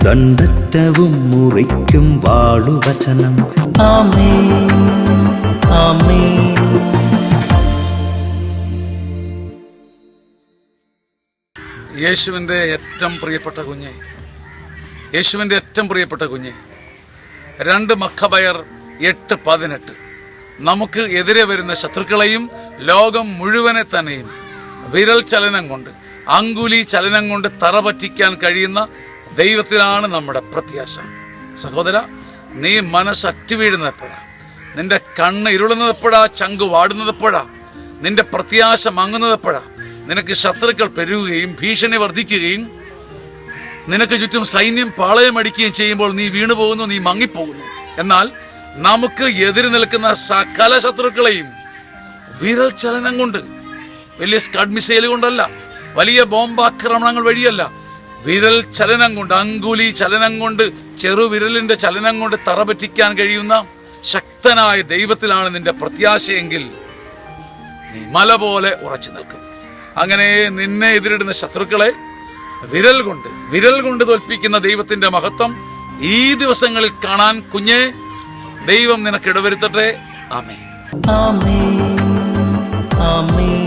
ദണ്ഡറ്റവും മുറിക്കും വാളുവചനം. ആമേൻ, ആമേൻ. യേശുവിൻ്റെ ഏറ്റവും പ്രിയപ്പെട്ട കുഞ്ഞെ, യേശുവിൻ്റെ ഏറ്റവും പ്രിയപ്പെട്ട കുഞ്ഞെ, 2 മക്കബയർ 8:18 നമുക്ക് എതിരെ വരുന്ന ശത്രുക്കളെയും ലോകം മുഴുവനെ തന്നെയും വിരൽ ചലനം കൊണ്ട്, അങ്കുലി ചലനം കൊണ്ട് തറ പറ്റിക്കാൻ കഴിയുന്ന ദൈവത്തിലാണ് നമ്മുടെ പ്രത്യാശ. സഹോദര, നീ മനസ്സറ്റ് വീഴുന്നത് എപ്പോഴാ? നിന്റെ കണ്ണ് ഇരുളുന്നത് എപ്പോഴാ? ചങ്ക് വാടുന്നത് എപ്പോഴാ? നിന്റെ പ്രത്യാശ മങ്ങുന്നത് എപ്പോഴാ? നിനക്ക് ശത്രുക്കൾ പെരുകുകയും ഭീഷണി വർദ്ധിക്കുകയും നിനക്ക് ചുറ്റും സൈന്യം പാളയമടിക്കുകയും ചെയ്യുമ്പോൾ നീ വീണുപോകുന്നു, നീ മങ്ങിപ്പോകുന്നു. എന്നാൽ നമുക്ക് എതിര് നിൽക്കുന്ന സകല ശത്രുക്കളെയും വിരൽ ചലനം കൊണ്ട്, വലിയ സ്കഡ് മിസൈൽ കൊണ്ടല്ല, വലിയ ബോംബാക്രമണങ്ങൾ വഴിയല്ല, വിരൽ ചലനം കൊണ്ട്, അങ്കുലി ചലനം കൊണ്ട്, ചെറുവിരലിന്റെ ചലനം കൊണ്ട് തറ പറ്റിക്കാൻ കഴിയുന്ന ശക്തനായ ദൈവത്തിലാണ് നിന്റെ പ്രത്യാശയെങ്കിൽ നീ മല പോലെ ഉറച്ചു നിൽക്കും. അങ്ങനെ നിന്നെ എതിരിടുന്ന ശത്രുക്കളെ വിരൽ കൊണ്ട് തോൽപ്പിക്കുന്ന ദൈവത്തിന്റെ മഹത്വം ഈ ദിവസങ്ങളിൽ കാണാൻ കുഞ്ഞെ ദൈവം നിനക്ക് ഇടവരുത്തട്ടെ. ആമേൻ, ആമേൻ, ആമേൻ.